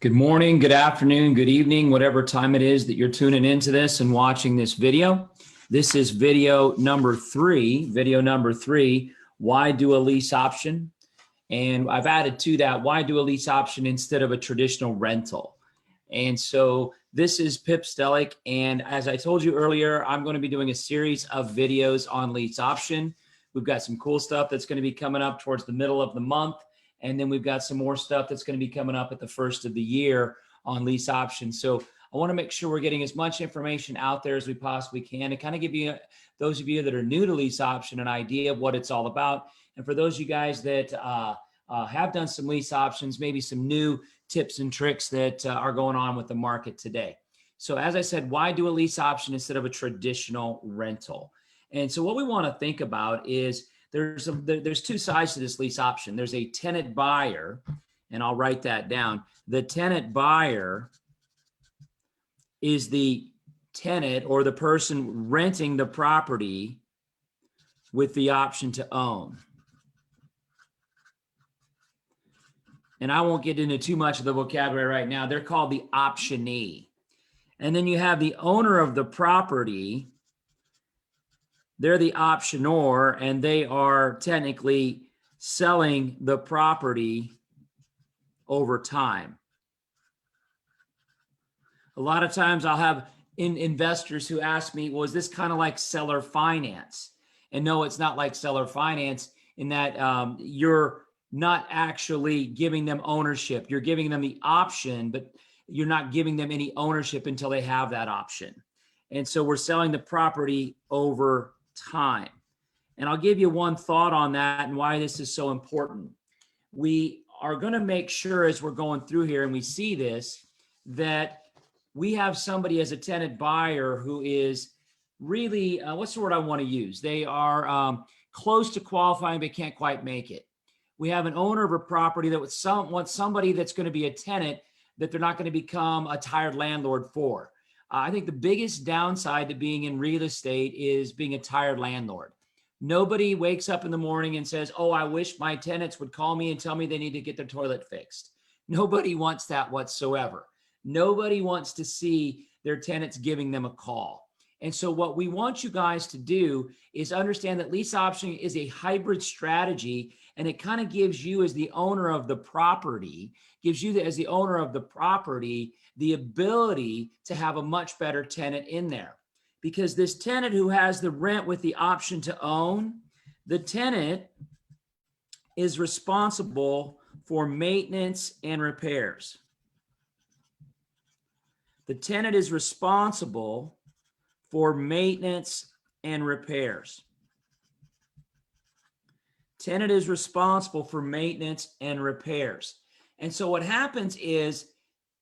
Good morning, good afternoon, good evening, whatever time it is that you're tuning into this and watching this video. This is video number three, why do a lease option? And I've added to that, why do a lease option instead of a traditional rental? And so this is Pip Stellick. And as I told you earlier, I'm going to be doing a series of videos on lease option. We've got some cool stuff that's going to be coming up towards the middle of the month. And then we've got some more stuff that's going to be coming up at the first of the year on lease options. So I want to make sure we're getting as much information out there as we possibly can to kind of give you, those of you that are new to lease option, an idea of what it's all about. And for those of you guys that have done some lease options, maybe some new tips and tricks that are going on with the market today. So as I said, why do a lease option instead of a traditional rental? And so what we want to think about is there's two sides to this lease option. There's a tenant buyer, and I'll write that down. The tenant buyer is the tenant or the person renting the property with the option to own. And I won't get into too much of the vocabulary right now. They're called the optionee. And then you have the owner of the property. They're the optionor, and they are technically selling the property over time. A lot of times I'll have investors who ask me, well, is this kind of like seller finance? And no, it's not like seller finance in that you're not actually giving them ownership. You're giving them the option, but you're not giving them any ownership until they have that option. And so we're selling the property over time. And I'll give you one thought on that and why this is so important. We are going to make sure as we're going through here and we see this, that we have somebody as a tenant buyer who is really, what's the word I want to use? They are close to qualifying, but can't quite make it. We have an owner of a property that wants somebody that's going to be a tenant that they're not going to become a tired landlord for. I think the biggest downside to being in real estate is being a tired landlord. Nobody wakes up in the morning and says, oh, I wish my tenants would call me and tell me they need to get their toilet fixed. Nobody wants that whatsoever. Nobody wants to see their tenants giving them a call. And so what we want you guys to do is understand that lease option is a hybrid strategy, and it kind of gives you as the owner of the property, the ability to have a much better tenant in there. Because this tenant who has the rent with the option to own, the tenant is responsible for maintenance and repairs. The tenant is responsible for maintenance and repairs. Tenant is responsible for maintenance and repairs. And so what happens is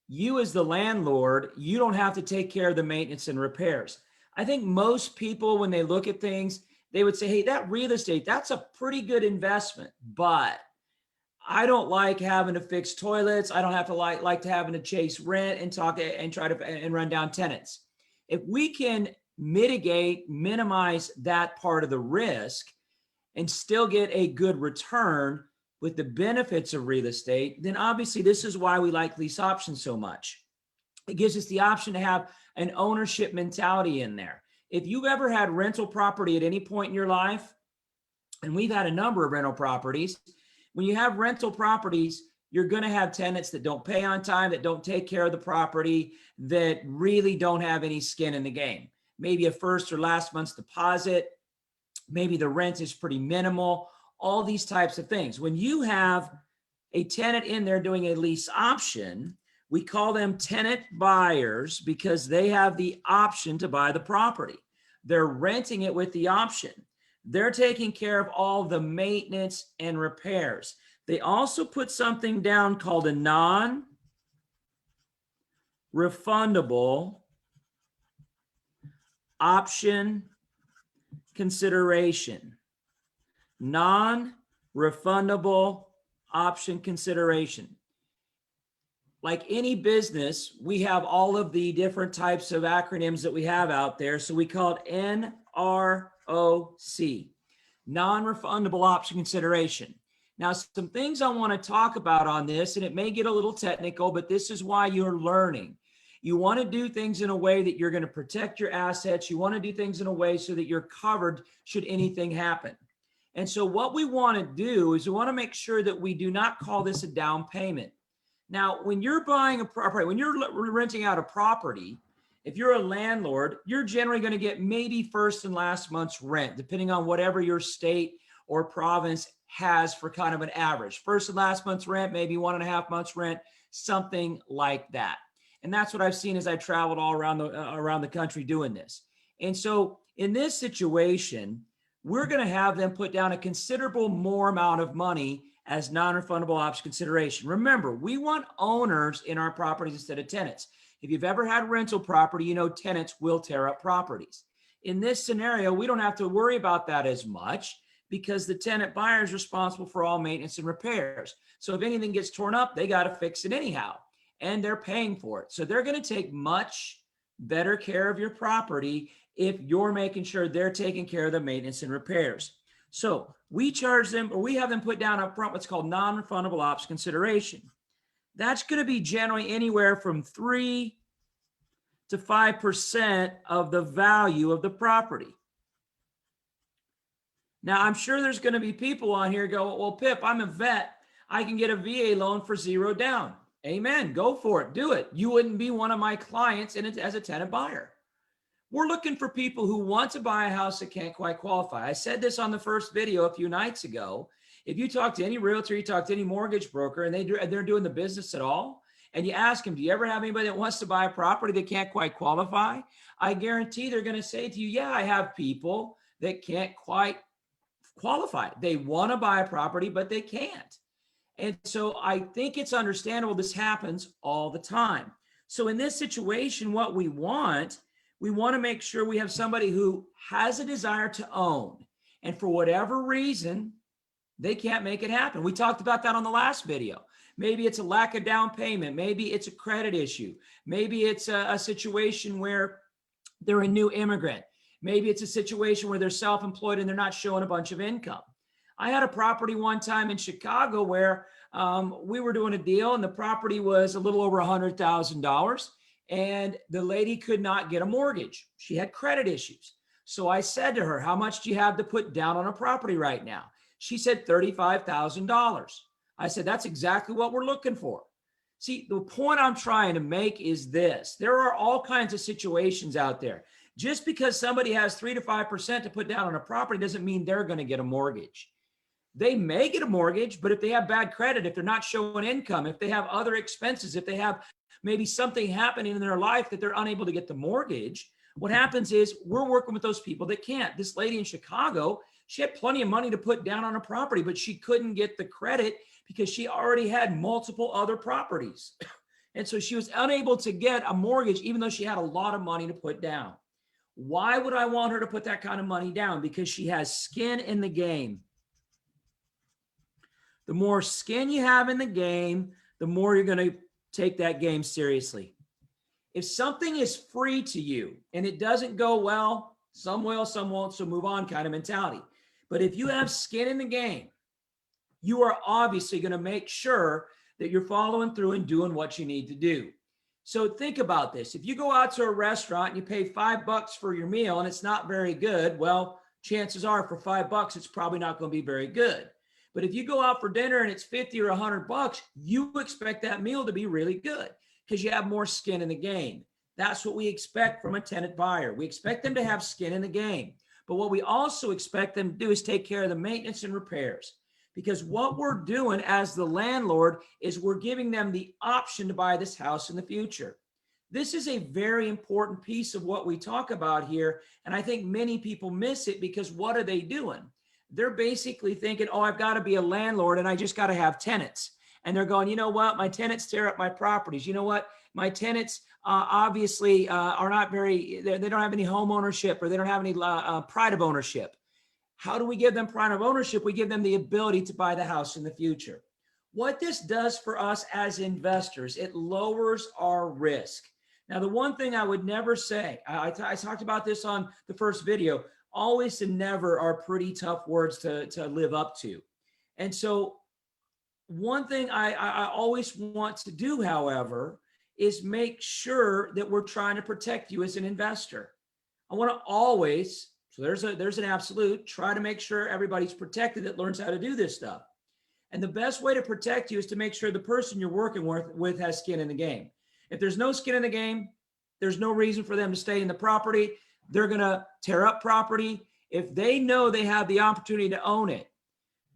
you as the landlord, you don't have to take care of the maintenance and repairs. I think most people, when they look at things, they would say, hey, that real estate, that's a pretty good investment, but I don't like having to fix toilets. I don't have to like to having to chase rent and talk and try to and run down tenants. If we can minimize that part of the risk and still get a good return with the benefits of real estate, then obviously this is why we like lease options so much. It gives us the option to have an ownership mentality in there. If you've ever had rental property at any point in your life, and we've had a number of rental properties, when you have rental properties, you're going to have tenants that don't pay on time, that don't take care of the property, that really don't have any skin in the game. Maybe a first or last month's deposit, maybe the rent is pretty minimal, all these types of things. When you have a tenant in there doing a lease option, we call them tenant buyers because they have the option to buy the property. They're renting it with the option. They're taking care of all the maintenance and repairs. They also put something down called a non-refundable option consideration. Non-refundable option consideration. Like any business, we have all of the different types of acronyms that we have out there. So we call it NROC, non-refundable option consideration. Now, some things I want to talk about on this, and it may get a little technical, but this is why you're learning. You want to do things in a way that you're going to protect your assets. You want to do things in a way so that you're covered should anything happen. And so what we want to do is we want to make sure that we do not call this a down payment. Now, when you're buying a property, when you're renting out a property, if you're a landlord, you're generally going to get maybe first and last month's rent, depending on whatever your state or province has for kind of an average. First and last month's rent, maybe 1.5 months rent, something like that. And that's what I've seen as I traveled all around the country doing this. And so in this situation, we're going to have them put down a considerable more amount of money as non-refundable option consideration. Remember, we want owners in our properties instead of tenants. If you've ever had rental property, you know tenants will tear up properties. In this scenario, we don't have to worry about that as much because the tenant buyer is responsible for all maintenance and repairs. So if anything gets torn up, they got to fix it anyhow, and they're paying for it. So they're going to take much better care of your property if you're making sure they're taking care of the maintenance and repairs. So we charge them, or we have them put down up front what's called non-refundable ops consideration. That's going to be generally anywhere from 3 to 5% of the value of the property. Now, I'm sure there's going to be people on here go, well, Pip, I'm a vet. I can get a VA loan for 0 down. Amen. Go for it. Do it. You wouldn't be one of my clients as a tenant buyer. We're looking for people who want to buy a house that can't quite qualify. I said this on the first video a few nights ago. If you talk to any realtor, you talk to any mortgage broker, and they're doing the business at all, and you ask them, do you ever have anybody that wants to buy a property that can't quite qualify? I guarantee they're going to say to you, yeah, I have people that can't quite qualify. They want to buy a property, but they can't. And so I think it's understandable this happens all the time. So in this situation, what we want to make sure we have somebody who has a desire to own, and for whatever reason, they can't make it happen. We talked about that on the last video. Maybe it's a lack of down payment. Maybe it's a credit issue. Maybe it's a situation where they're a new immigrant. Maybe it's a situation where they're self-employed and they're not showing a bunch of income. I had a property one time in Chicago where we were doing a deal and the property was a little over $100,000 and the lady could not get a mortgage. She had credit issues. So I said to her, how much do you have to put down on a property right now? She said $35,000. I said, that's exactly what we're looking for. See, the point I'm trying to make is this. There are all kinds of situations out there. Just because somebody has 3 to 5% to put down on a property doesn't mean they're going to get a mortgage. They may get a mortgage, but if they have bad credit, if they're not showing income, if they have other expenses, if they have maybe something happening in their life that they're unable to get the mortgage, what happens is we're working with those people that can't. This lady in Chicago, she had plenty of money to put down on a property, but she couldn't get the credit because she already had multiple other properties. And so she was unable to get a mortgage, even though she had a lot of money to put down. Why would I want her to put that kind of money down? Because she has skin in the game. The more skin you have in the game, the more you're going to take that game seriously. If something is free to you and it doesn't go well, some will, some won't, so move on kind of mentality. But if you have skin in the game, you are obviously going to make sure that you're following through and doing what you need to do. So think about this. If you go out to a restaurant and you pay $5 for your meal and it's not very good, well, chances are for $5, it's probably not going to be very good. But if you go out for dinner and it's $50 or $100, you expect that meal to be really good because you have more skin in the game. That's what we expect from a tenant buyer. We expect them to have skin in the game. But what we also expect them to do is take care of the maintenance and repairs. Because what we're doing as the landlord is we're giving them the option to buy this house in the future. This is a very important piece of what we talk about here. And I think many people miss it because what are they doing? They're basically thinking, oh, I've got to be a landlord and I just got to have tenants. And they're going, you know what? My tenants tear up my properties. You know what? My tenants obviously are not very, they don't have any home ownership or they don't have any pride of ownership. How do we give them pride of ownership? We give them the ability to buy the house in the future. What this does for us as investors, it lowers our risk. Now, the one thing I would never say, I talked about this on the first video, always and never are pretty tough words to live up to. And so one thing I always want to do, however, is make sure that we're trying to protect you as an investor. I want to always, so there's an absolute, try to make sure everybody's protected that learns how to do this stuff. And the best way to protect you is to make sure the person you're working with has skin in the game. If there's no skin in the game, there's no reason for them to stay in the property. They're going to tear up property. If they know they have the opportunity to own it,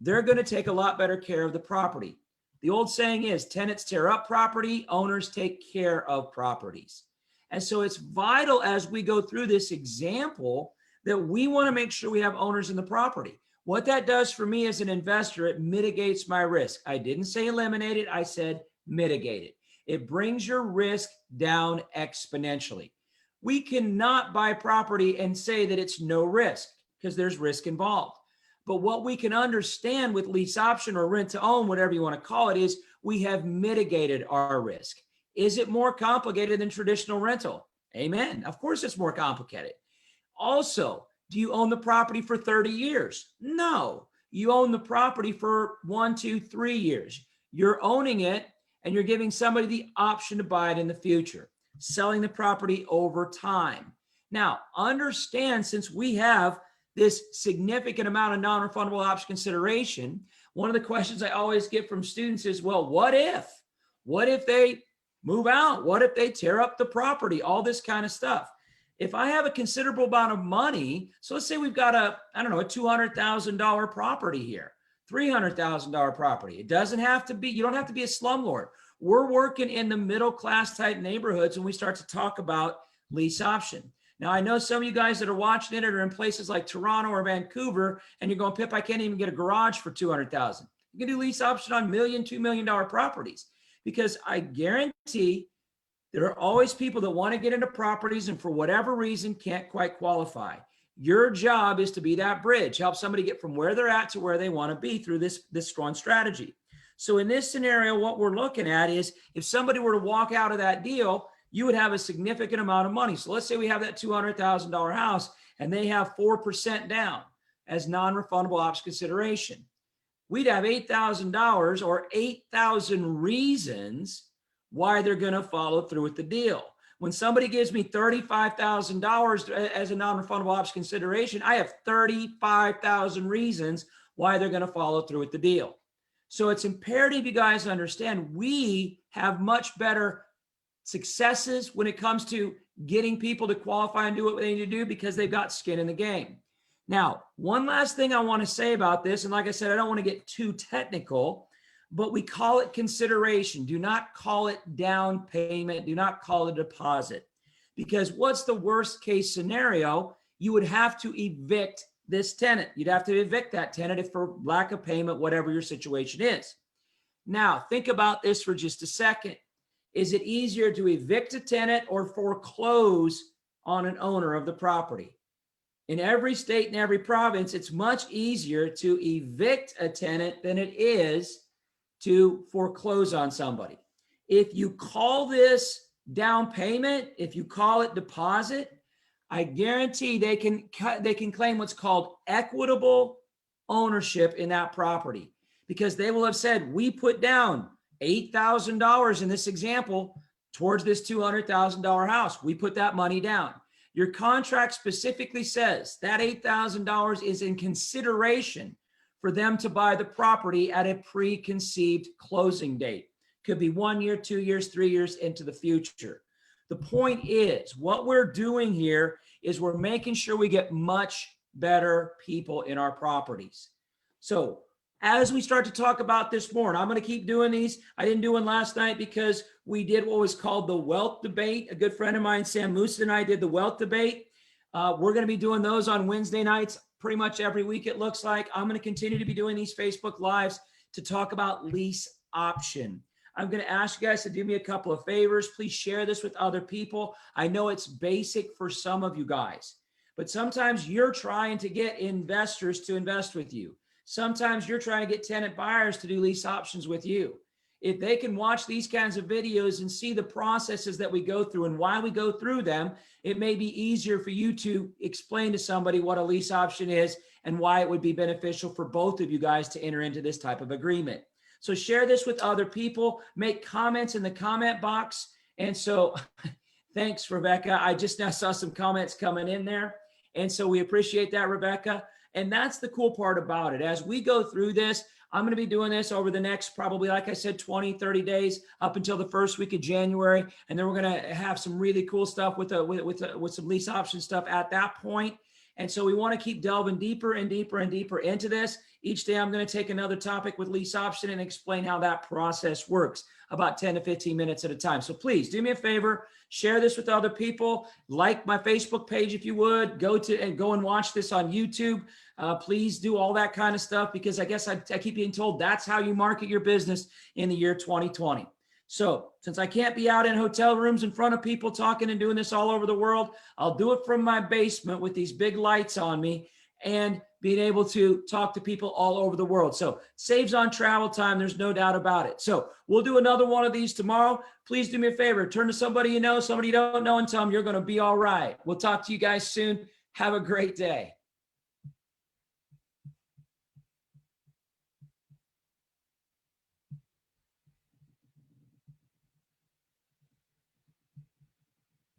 they're going to take a lot better care of the property. The old saying is, tenants tear up property, owners take care of properties. And so it's vital as we go through this example that we want to make sure we have owners in the property. What that does for me as an investor, it mitigates my risk. I didn't say eliminate it, I said mitigate it. It brings your risk down exponentially. We cannot buy property and say that it's no risk because there's risk involved. But what we can understand with lease option or rent to own, whatever you want to call it, is we have mitigated our risk. Is it more complicated than traditional rental? Amen. Of course, it's more complicated. Also, do you own the property for 30 years? No, you own the property for 1, 2, 3 years. You're owning it and you're giving somebody the option to buy it in the future, selling the property over time. Now, understand, since we have this significant amount of non-refundable option consideration, one of the questions I always get from students is, well, what if? What if they move out? What if they tear up the property? All this kind of stuff. If I have a considerable amount of money, so let's say we've got a $200,000 property here, $300,000 property. It doesn't have to be, you don't have to be a slumlord. We're working in the middle class type neighborhoods when we start to talk about lease option. Now, I know some of you guys that are watching it are in places like Toronto or Vancouver, and you're going, Pip, I can't even get a garage for $200,000. You can do lease option on $1 million, $2 million properties, because I guarantee there are always people that want to get into properties and for whatever reason can't quite qualify. Your job is to be that bridge, help somebody get from where they're at to where they want to be through this strong strategy. So in this scenario, what we're looking at is if somebody were to walk out of that deal, you would have a significant amount of money. So let's say we have that $200,000 house and they have 4% down as non-refundable option consideration. We'd have $8,000 or 8,000 reasons why they're going to follow through with the deal. When somebody gives me $35,000 as a non-refundable option consideration, I have 35,000 reasons why they're going to follow through with the deal. So it's imperative you guys understand we have much better successes when it comes to getting people to qualify and do what they need to do because they've got skin in the game. Now, one last thing I want to say about this, and like I said, I don't want to get too technical, but we call it consideration. Do not call it down payment. Do not call it a deposit. Because what's the worst case scenario? You would have to evict this tenant. You'd have to evict that tenant if for lack of payment, whatever your situation is. Now, think about this for just a second. Is it easier to evict a tenant or foreclose on an owner of the property? In every state and every province, it's much easier to evict a tenant than it is to foreclose on somebody. If you call this down payment, if you call it deposit, I guarantee they can claim what's called equitable ownership in that property because they will have said, we put down $8,000 in this example towards this $200,000 house. We put that money down. Your contract specifically says that $8,000 is in consideration for them to buy the property at a preconceived closing date. Could be 1 year, 2 years, 3 years into the future. The point is, what we're doing here is we're making sure we get much better people in our properties. So as we start to talk about this more, and I'm going to keep doing these. I didn't do one last night because we did what was called the wealth debate. A good friend of mine, Sam Moose, and I did the wealth debate. We're going to be doing those on Wednesday nights pretty much every week, it looks like. I'm going to continue to be doing these Facebook Lives to talk about lease option. I'm going to ask you guys to do me a couple of favors. Please share this with other people. I know it's basic for some of you guys, but sometimes you're trying to get investors to invest with you. Sometimes you're trying to get tenant buyers to do lease options with you. If they can watch these kinds of videos and see the processes that we go through and why we go through them, it may be easier for you to explain to somebody what a lease option is and why it would be beneficial for both of you guys to enter into this type of agreement. So share this with other people, make comments in the comment box. And so thanks, Rebecca. I just now saw some comments coming in there. And so we appreciate that, Rebecca. And that's the cool part about it. As we go through this, I'm going to be doing this over the next, probably, like I said, 20, 30 days up until the first week of January. And then we're going to have some really cool stuff with some lease option stuff at that point. And so we want to keep delving deeper and deeper and deeper into this. Each day, I'm going to take another topic with lease option and explain how that process works, about 10 to 15 minutes at a time. So please do me a favor, share this with other people, like my Facebook page if you would, go and watch this on YouTube. Please do all that kind of stuff, because I guess I keep being told that's how you market your business in the year 2020. So since I can't be out in hotel rooms in front of people talking and doing this all over the world, I'll do it from my basement with these big lights on me and being able to talk to people all over the world. So saves on travel time. There's no doubt about it. So we'll do another one of these tomorrow. Please do me a favor. Turn to somebody you know, somebody you don't know, and tell them you're going to be all right. We'll talk to you guys soon. Have a great day.